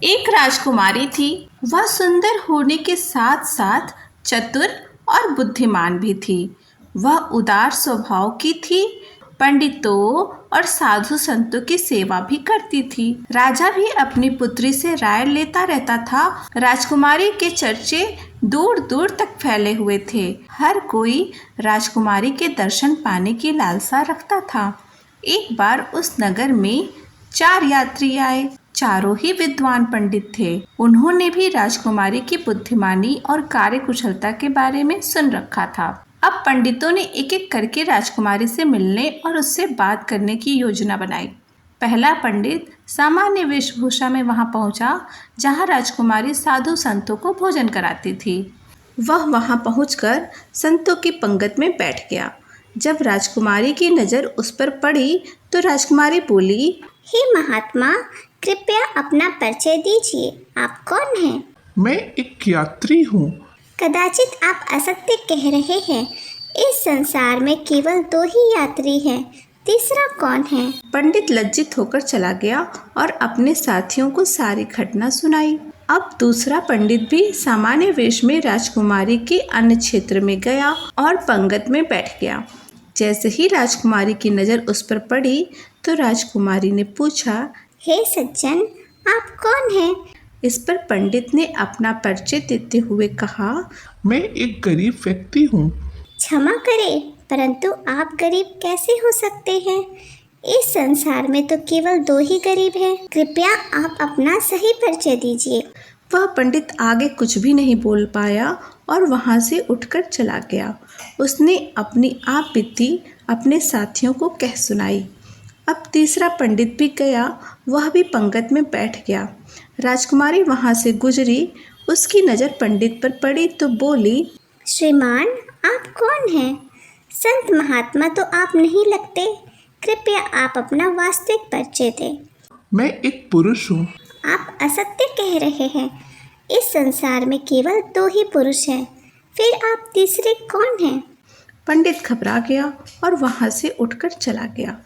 एक राजकुमारी थी। वह सुंदर होने के साथ साथ चतुर और बुद्धिमान भी थी। वह उदार स्वभाव की थी, पंडितों और साधु संतों की सेवा भी करती थी। राजा भी अपनी पुत्री से राय लेता रहता था। राजकुमारी के चर्चे दूर दूर तक फैले हुए थे। हर कोई राजकुमारी के दर्शन पाने की लालसा रखता था। एक बार उस नगर में 4 यात्री आए। चारों ही विद्वान पंडित थे। उन्होंने भी राजकुमारी की बुद्धिमानी और कार्यकुशलता के बारे में सुन रखा था। अब पंडितों ने एक एक करके राजकुमारी से मिलने और उससे बात करने की योजना बनाई। पहला पंडित सामान्य वेशभूषा में वहां पहुंचा, जहां राजकुमारी साधु संतों को भोजन कराती थी। वह वहां पहुंचकर संतों की पंगत में बैठ गया। जब राजकुमारी की नजर उस पर पड़ी तो राजकुमारी बोली, हे महात्मा, कृपया अपना परिचय दीजिए। आप कौन हैं? मैं एक यात्री हूँ। कदाचित आप असत्य कह रहे हैं। इस संसार में केवल 2 ही यात्री हैं। तीसरा कौन है? पंडित लज्जित होकर चला गया और अपने साथियों को सारी घटना सुनाई। अब दूसरा पंडित भी सामान्य वेश में राजकुमारी के अन्य क्षेत्र में गया और पंगत में बैठ गया। जैसे ही राजकुमारी की नजर उस पर पड़ी तो राजकुमारी ने पूछा, हे सज्जन, आप कौन हैं? इस पर पंडित ने अपना परिचय देते हुए कहा, मैं एक गरीब व्यक्ति हूँ। क्षमा करें, परंतु आप गरीब कैसे हो सकते हैं? इस संसार में तो केवल 2 ही गरीब हैं। कृपया आप अपना सही परिचय दीजिए। वह पंडित आगे कुछ भी नहीं बोल पाया और वहां से उठकर चला गया। उसने अपनी आप बीती अपने साथियों को कह सुनाई। अब तीसरा पंडित भी गया। वह भी पंगत में बैठ गया। राजकुमारी वहां से गुजरी। उसकी नज़र पंडित पर पड़ी तो बोली, श्रीमान, आप कौन हैं? संत महात्मा तो आप नहीं लगते। कृपया आप अपना वास्तविक परिचय दें। मैं एक पुरुष हूँ। आप असत्य कह रहे हैं। इस संसार में केवल 2 ही पुरुष हैं। फिर आप तीसरे कौन हैं? पंडित घबरा गया और वहां से उठकर चला गया।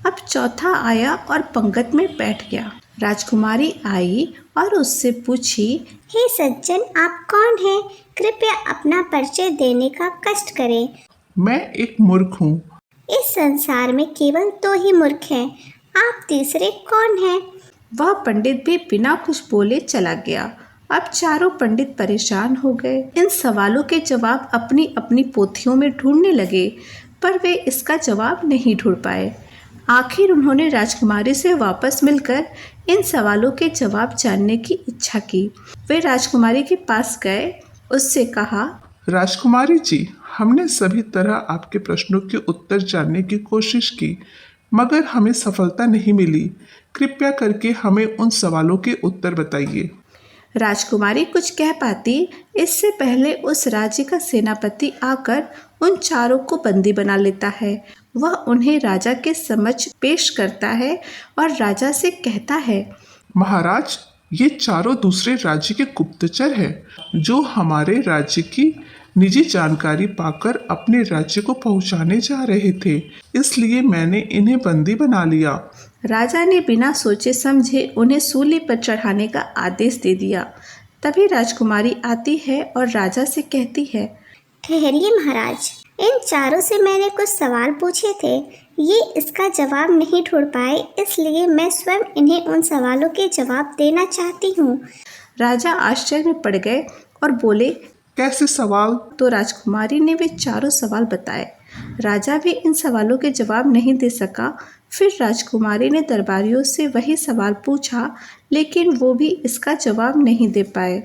अब चौथा आया और पंगत में बैठ गया। राजकुमारी आई और उससे पूछी, हे सज्जन, आप कौन हैं? कृपया अपना परिचय देने का कष्ट करें। मैं एक मूर्ख हूँ। इस संसार में केवल 2 ही मूर्ख हैं। आप तीसरे कौन हैं? वह पंडित भी बिना कुछ बोले चला गया। अब चारों पंडित परेशान हो गए। इन सवालों के जवाब अपनी अपनी पोथियों में ढूंढने लगे, पर वे इसका जवाब नहीं ढूंढ पाए। आखिर उन्होंने राजकुमारी से वापस मिलकर इन सवालों के जवाब जानने की इच्छा की। वे राजकुमारी के पास गए, उससे कहा, राजकुमारी जी, हमने सभी तरह आपके प्रश्नों के उत्तर जानने की कोशिश की, मगर हमें सफलता नहीं मिली। कृपया करके हमें उन सवालों के उत्तर बताइए। राजकुमारी कुछ कह पाती इससे पहले उस राज्य का सेनापति आकर उन चारों को बंदी बना लेता है। वह उन्हें राजा के समक्ष पेश करता है और राजा से कहता है, महाराज, ये चारों दूसरे राज्य के गुप्तचर हैं जो हमारे राज्य की निजी जानकारी पाकर अपने राज्य को पहुंचाने जा रहे थे, इसलिए मैंने इन्हें बंदी बना लिया। राजा ने बिना सोचे समझे उन्हें सूली पर चढ़ाने का आदेश दे दिया। तभी राजकुमारी आती है और राजा से कहती है, ठहरिए महाराज, इन चारों से मैंने कुछ सवाल पूछे थे। ये इसका जवाब नहीं ढूंढ पाए, इसलिए मैं स्वयं इन्हें उन सवालों के जवाब देना चाहती हूँ। राजा आश्चर्य में पड़ गए और बोले, कैसे सवाल? तो राजकुमारी ने वे चारों सवाल बताए। राजा भी इन सवालों के जवाब नहीं दे सका। फिर राजकुमारी ने दरबारियों से वही सवाल पूछा, लेकिन वो भी इसका जवाब नहीं दे पाए।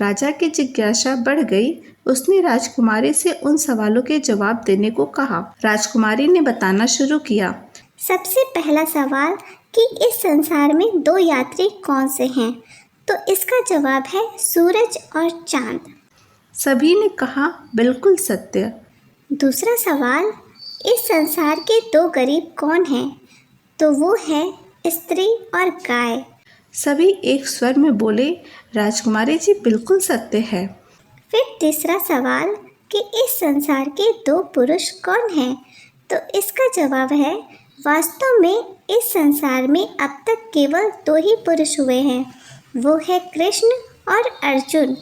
राजा की जिज्ञासा बढ़ गई। उसने राजकुमारी से उन सवालों के जवाब देने को कहा। राजकुमारी ने बताना शुरू किया। सबसे पहला सवाल कि इस संसार में 2 यात्री कौन से हैं? तो इसका जवाब है सूरज और चांद। सभी ने कहा, बिल्कुल सत्य। दूसरा सवाल, इस संसार के 2 गरीब कौन हैं? तो वो है स्त्री और गाय। सभी एक स्वर में बोले, राजकुमारी जी, बिल्कुल सत्य है। फिर तीसरा सवाल कि इस संसार के 2 पुरुष कौन हैं? तो इसका जवाब है, वास्तव में इस संसार में अब तक केवल 2 ही पुरुष हुए हैं। वो है कृष्ण और अर्जुन।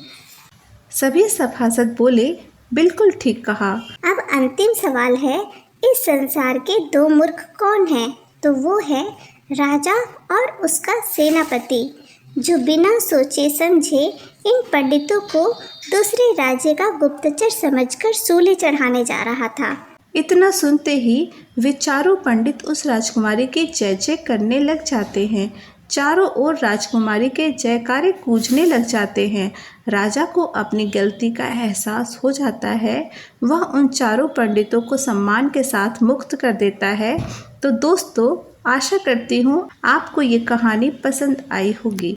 सभी सभासद बोले, बिल्कुल ठीक कहा। अब अंतिम सवाल है, इस संसार के दो मूर्ख कौन हैं? तो वो है राजा और उसका सेनापति, जो बिना सोचे समझे इन पंडितों को दूसरे राज्य का गुप्तचर समझकर सूली चढ़ाने जा रहा था। इतना सुनते ही वे चारों पंडित उस राजकुमारी की जय जय करने लग जाते हैं। चारों ओर राजकुमारी के जयकारे गूंजने लग जाते हैं। राजा को अपनी गलती का एहसास हो जाता है। वह उन चारों पंडितों को सम्मान के साथ मुक्त कर देता है। तो दोस्तों, आशा करती हूँ आपको ये कहानी पसंद आई होगी।